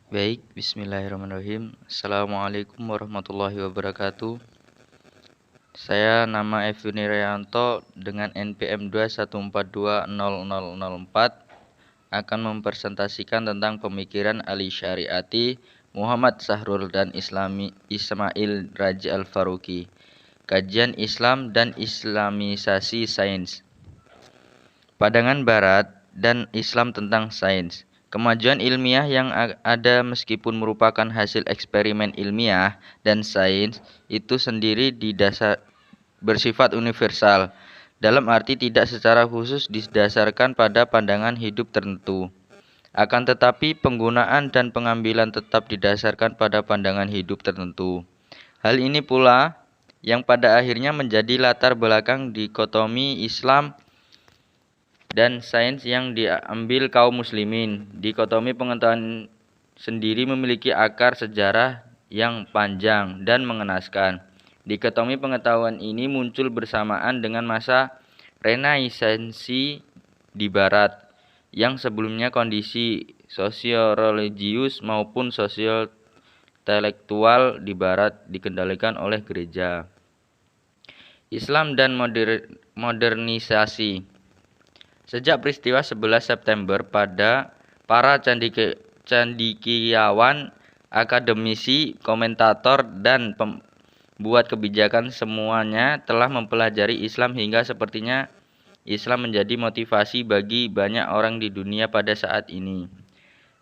Baik, bismillahirrahmanirrahim. Assalamualaikum warahmatullahi wabarakatuh. Saya nama Evuni Rianto dengan NPM 214200004 akan mempresentasikan tentang pemikiran Ali Syariati, Muhammad Sahrul dan Ismail Raji Al-Faruqi. Kajian Islam dan Islamisasi Sains. Pandangan Barat dan Islam tentang sains. Kemajuan ilmiah yang ada meskipun merupakan hasil eksperimen ilmiah dan sains itu sendiri bersifat universal, dalam arti tidak secara khusus didasarkan pada pandangan hidup tertentu. Akan tetapi penggunaan dan pengambilan tetap didasarkan pada pandangan hidup tertentu. Hal ini pula yang pada akhirnya menjadi latar belakang dikotomi Islam dan sains yang diambil kaum muslimin. Dikotomi pengetahuan sendiri memiliki akar sejarah yang panjang dan mengenaskan. Dikotomi pengetahuan ini muncul bersamaan dengan masa Renaissansi di barat, yang sebelumnya kondisi sosioreligius maupun sosio-intelektual di barat dikendalikan oleh gereja. Islam dan modernisasi. Sejak peristiwa 11 September para cendekiawan, akademisi, komentator, dan pembuat kebijakan semuanya telah mempelajari Islam hingga sepertinya Islam menjadi motivasi bagi banyak orang di dunia pada saat ini.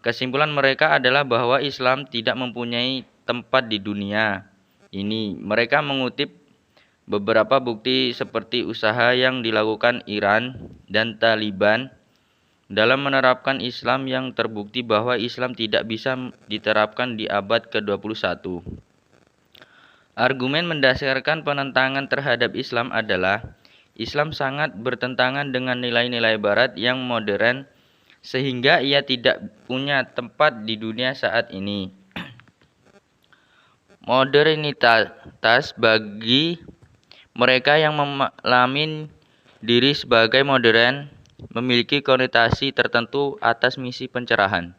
Kesimpulan mereka adalah bahwa Islam tidak mempunyai tempat di dunia ini. Mereka mengutip beberapa bukti seperti usaha yang dilakukan Iran dan Taliban dalam menerapkan Islam yang terbukti bahwa Islam tidak bisa diterapkan di abad ke-21. Argumen mendasarkan penentangan terhadap Islam adalah Islam sangat bertentangan dengan nilai-nilai barat yang modern sehingga ia tidak punya tempat di dunia saat ini. Modernitas bagi mereka yang melamin diri sebagai modern memiliki konotasi tertentu atas misi pencerahan.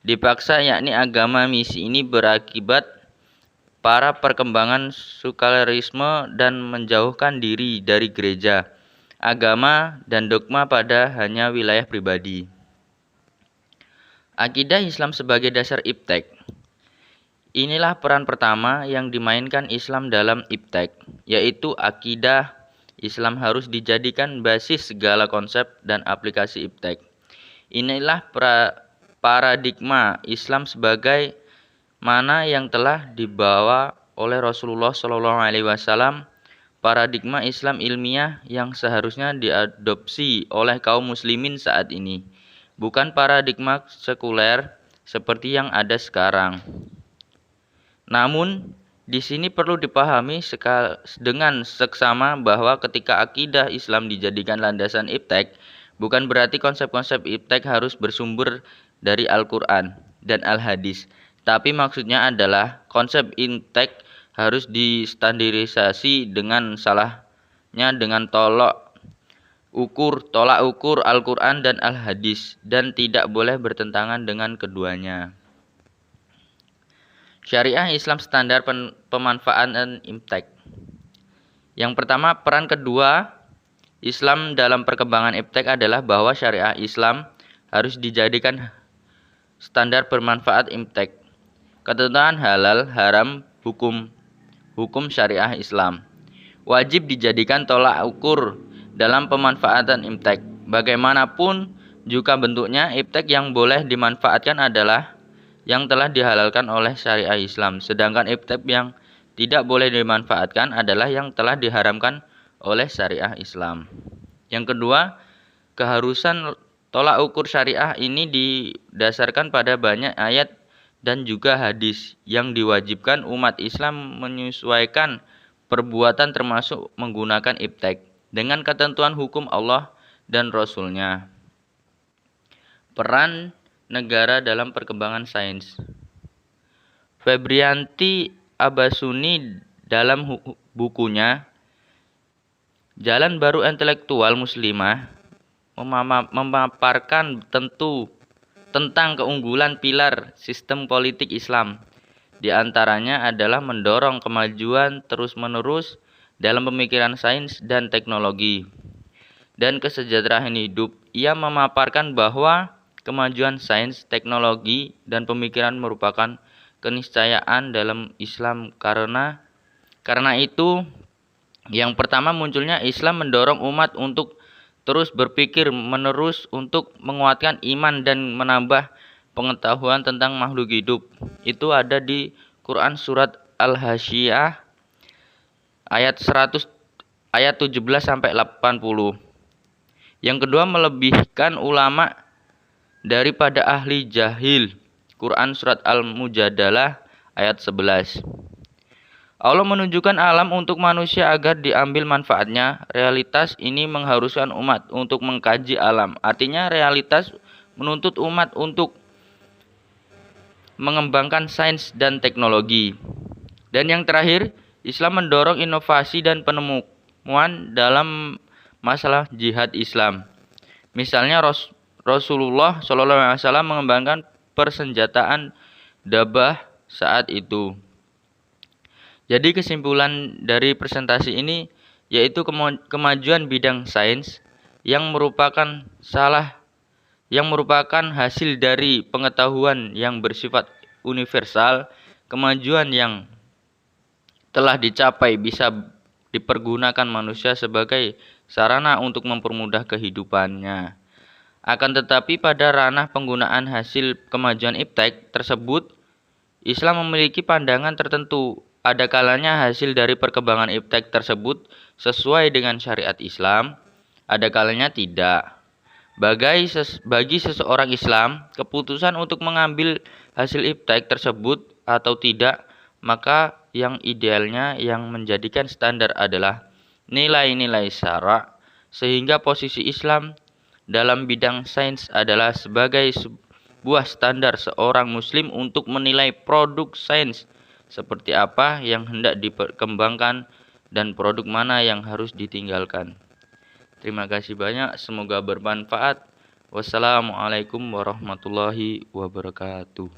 Dipaksa yakni agama misi ini berakibat para perkembangan sekularisme dan menjauhkan diri dari gereja, agama, dan dogma pada hanya wilayah pribadi. Akidah Islam sebagai dasar iptek. Inilah peran pertama yang dimainkan Islam dalam iptek, yaitu akidah Islam harus dijadikan basis segala konsep dan aplikasi iptek. Inilah paradigma Islam sebagai mana yang telah dibawa oleh Rasulullah SAW, paradigma Islam ilmiah yang seharusnya diadopsi oleh kaum muslimin saat ini, bukan paradigma sekuler seperti yang ada sekarang. Namun, di sini perlu dipahami dengan seksama bahwa ketika akidah Islam dijadikan landasan iptek, bukan berarti konsep-konsep iptek harus bersumber dari Al-Quran dan Al-Hadis. Tapi maksudnya adalah konsep iptek harus distandarisasi dengan tolak ukur Al-Quran dan Al-Hadis dan tidak boleh bertentangan dengan keduanya. Syariah Islam standar pemanfaatan iptek. Yang pertama, peran kedua Islam dalam perkembangan iptek adalah bahwa syariah Islam harus dijadikan standar bermanfaat iptek. Ketentuan halal, haram, hukum syariah Islam wajib dijadikan tolak ukur dalam pemanfaatan iptek. Bagaimanapun juga bentuknya, iptek yang boleh dimanfaatkan adalah yang telah dihalalkan oleh syariah Islam, sedangkan iptek yang tidak boleh dimanfaatkan adalah yang telah diharamkan oleh syariah Islam. Yang kedua, keharusan tolak ukur syariah ini didasarkan pada banyak ayat dan juga hadis yang diwajibkan umat Islam menyesuaikan perbuatan termasuk menggunakan iptek dengan ketentuan hukum Allah dan Rasul-Nya. Peran negara dalam perkembangan sains. Febrianti Abbasuni dalam bukunya Jalan Baru Intelektual Muslimah memaparkan tentu tentang keunggulan pilar sistem politik Islam. Di antaranya adalah mendorong kemajuan terus-menerus dalam pemikiran sains dan teknologi dan kesejahteraan hidup. Ia memaparkan bahwa kemajuan sains, teknologi, dan pemikiran merupakan keniscayaan dalam Islam karena itu yang pertama munculnya Islam mendorong umat untuk terus berpikir menerus untuk menguatkan iman dan menambah pengetahuan tentang makhluk hidup. Itu ada di Quran surat Al-Hasyiyah ayat 17 sampai 80. Yang kedua, melebihkan ulama daripada ahli jahil. Quran surat Al-Mujadalah ayat 11. Allah menunjukkan alam untuk manusia agar diambil manfaatnya. Realitas ini mengharuskan umat untuk mengkaji alam. Artinya realitas menuntut umat untuk mengembangkan sains dan teknologi. Dan yang terakhir, Islam mendorong inovasi dan penemuan dalam masalah jihad Islam. Misalnya Rasulullah SAW mengembangkan persenjataan dabah saat itu. Jadi kesimpulan dari presentasi ini yaitu kemajuan bidang sains yang merupakan hasil dari pengetahuan yang bersifat universal. Kemajuan yang telah dicapai bisa dipergunakan manusia sebagai sarana untuk mempermudah kehidupannya. Akan tetapi pada ranah penggunaan hasil kemajuan iptek tersebut, Islam memiliki pandangan tertentu. Ada kalanya hasil dari perkembangan iptek tersebut sesuai dengan syariat Islam, ada kalanya tidak. Bagi seseorang Islam, keputusan untuk mengambil hasil iptek tersebut atau tidak, maka yang idealnya yang menjadikan standar adalah nilai-nilai syara, sehingga posisi Islam dalam bidang sains adalah sebagai sebuah standar seorang muslim untuk menilai produk sains seperti apa yang hendak dikembangkan dan produk mana yang harus ditinggalkan. Terima kasih banyak, semoga bermanfaat. Wassalamualaikum warahmatullahi wabarakatuh.